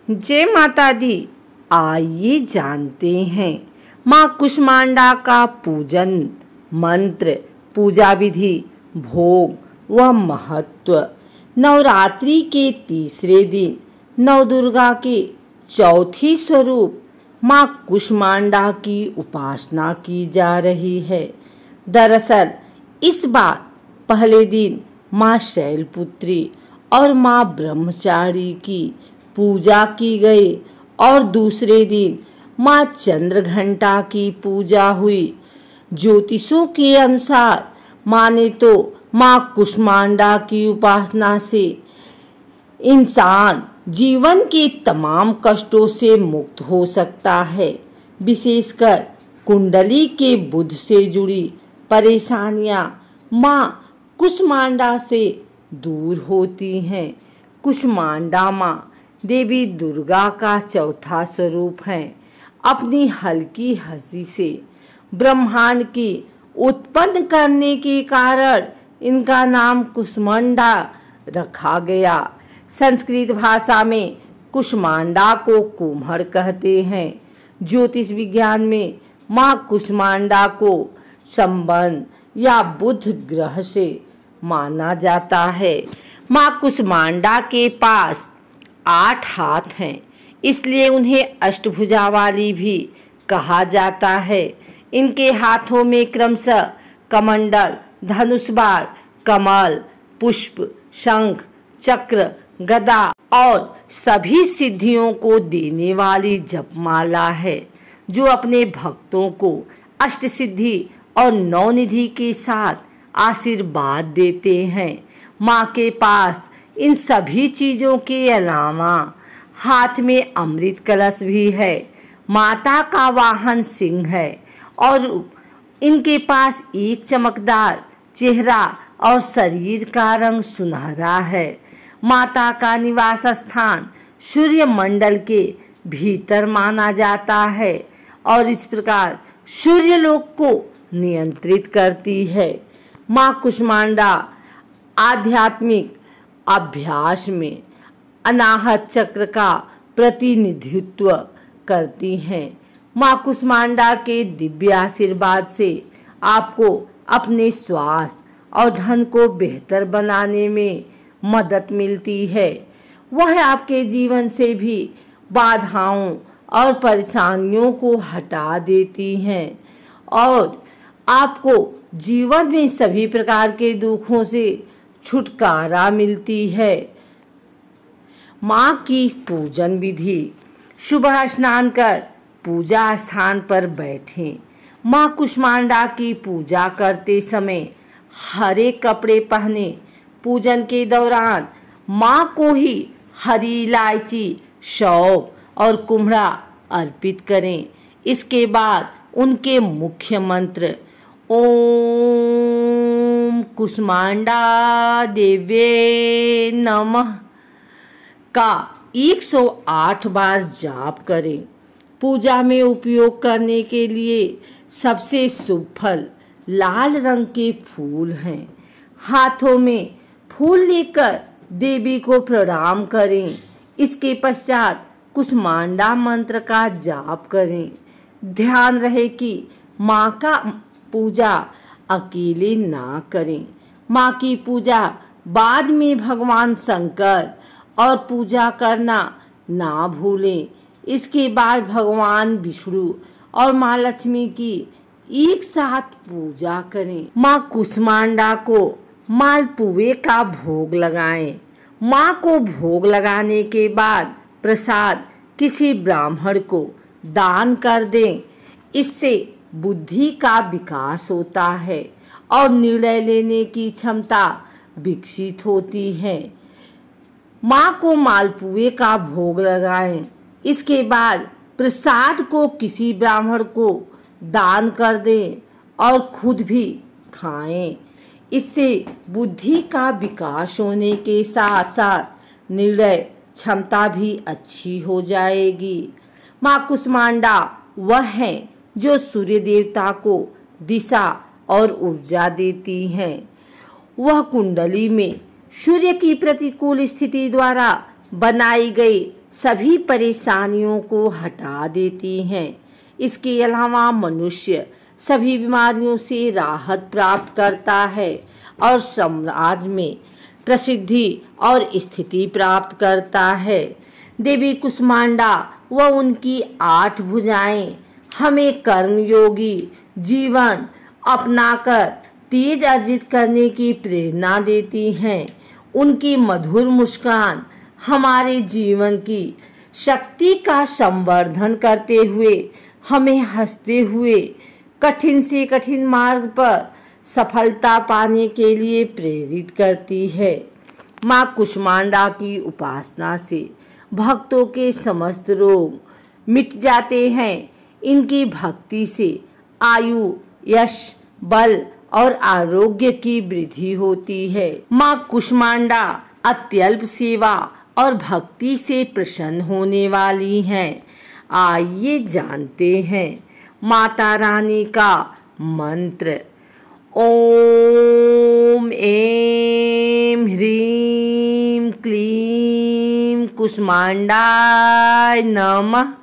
जय माता दी। आइए जानते हैं माँ कुष्मांडा का पूजन मंत्र, पूजा विधि, भोग व महत्व। नवरात्रि के तीसरे दिन नवदुर्गा के चौथी स्वरूप माँ कुष्मांडा की उपासना की जा रही है। दरअसल इस बार पहले दिन माँ शैलपुत्री और माँ ब्रह्मचारी की पूजा की गई और दूसरे दिन माँ चंद्रघंटा की पूजा हुई। ज्योतिषों के अनुसार माने तो माँ कुष्मांडा की उपासना से इंसान जीवन के तमाम कष्टों से मुक्त हो सकता है। विशेषकर कुंडली के बुध से जुड़ी परेशानियां माँ कुष्मांडा से दूर होती हैं। कुष्मांडा माँ देवी दुर्गा का चौथा स्वरूप है। अपनी हल्की हंसी से ब्रह्मांड की उत्पन्न करने के कारण इनका नाम कुष्मांडा रखा गया। संस्कृत भाषा में कुष्मांडा को कुम्हड़ कहते हैं। ज्योतिष विज्ञान में माँ कुष्मांडा को संबंध या बुध ग्रह से माना जाता है। माँ कुष्मांडा के पास 8 हाथ हैं, इसलिए उन्हें अष्टभुजा वाली भी कहा जाता है। इनके हाथों में क्रमशः कमंडल, धनुष बाण, कमल, पुष्प, शंख, चक्र, गदा और सभी सिद्धियों को देने वाली जपमाला है, जो अपने भक्तों को अष्ट सिद्धि और नवनिधि के साथ आशीर्वाद देते हैं। माँ के पास इन सभी चीज़ों के अलावा हाथ में अमृत कलश भी है। माता का वाहन सिंह है और इनके पास एक चमकदार चेहरा और शरीर का रंग सुनहरा है। माता का निवास स्थान सूर्य मंडल के भीतर माना जाता है और इस प्रकार सूर्यलोक को नियंत्रित करती है। माँ कुष्मांडा आध्यात्मिक अभ्यास में अनाहत चक्र का प्रतिनिधित्व करती हैं। माँ कुष्मांडा के दिव्य आशीर्वाद से आपको अपने स्वास्थ्य और धन को बेहतर बनाने में मदद मिलती है। वह आपके जीवन से भी बाधाओं और परेशानियों को हटा देती हैं और आपको जीवन में सभी प्रकार के दुखों से छुटकारा मिलती है। माँ की पूजन विधि। सुबह स्नान कर पूजा स्थान पर बैठें। माँ कुष्मांडा की पूजा करते समय हरे कपड़े पहने। पूजन के दौरान माँ को ही हरी इलायची, सौंफ और कुम्हड़ा अर्पित करें। इसके बाद उनके मुख्य मंत्र ओम कुष्मांडा देव्ये नमः का 108 बार जाप करें। पूजा में उपयोग करने के लिए सबसे शुभ फल लाल रंग के फूल हैं। हाथों में फूल लेकर देवी को प्रणाम करें। इसके पश्चात कुष्मांडा मंत्र का जाप करें। ध्यान रहे कि माँ का पूजा अकेले ना करें। माँ की पूजा बाद में भगवान शंकर और पूजा करना ना भूलें। इसके बाद भगवान विष्णु और माँ लक्ष्मी की एक साथ पूजा करें। माँ कुष्मांडा को मालपुए का भोग लगाएं। माँ को भोग लगाने के बाद प्रसाद किसी ब्राह्मण को दान कर दें। इससे बुद्धि का विकास होता है और निर्णय लेने की क्षमता विकसित होती है। माँ को मालपुए का भोग लगाएं। इसके बाद प्रसाद को किसी ब्राह्मण को दान कर दें और खुद भी खाएं। इससे बुद्धि का विकास होने के साथ साथ निर्णय क्षमता भी अच्छी हो जाएगी। माँ कुष्मांडा वह है जो सूर्य देवता को दिशा और ऊर्जा देती हैं। वह कुंडली में सूर्य की प्रतिकूल स्थिति द्वारा बनाई गई सभी परेशानियों को हटा देती हैं। इसके अलावा मनुष्य सभी बीमारियों से राहत प्राप्त करता है और समाज में प्रसिद्धि और स्थिति प्राप्त करता है। देवी कुष्मांडा व उनकी 8 भुजाएं हमें कर्मयोगी जीवन अपनाकर तेज अर्जित करने की प्रेरणा देती हैं। उनकी मधुर मुस्कान हमारे जीवन की शक्ति का संवर्धन करते हुए हमें हंसते हुए कठिन से कठिन मार्ग पर सफलता पाने के लिए प्रेरित करती है। माँ कुष्मांडा की उपासना से भक्तों के समस्त रोग मिट जाते हैं। इनकी भक्ति से आयु, यश, बल और आरोग्य की वृद्धि होती है। माँ कुष्मांडा अत्यल्प सेवा और भक्ति से प्रसन्न होने वाली हैं। आइए जानते हैं माता रानी का मंत्र। ओम ऐं ह्रीं क्लीं कुष्मांडाय नमः।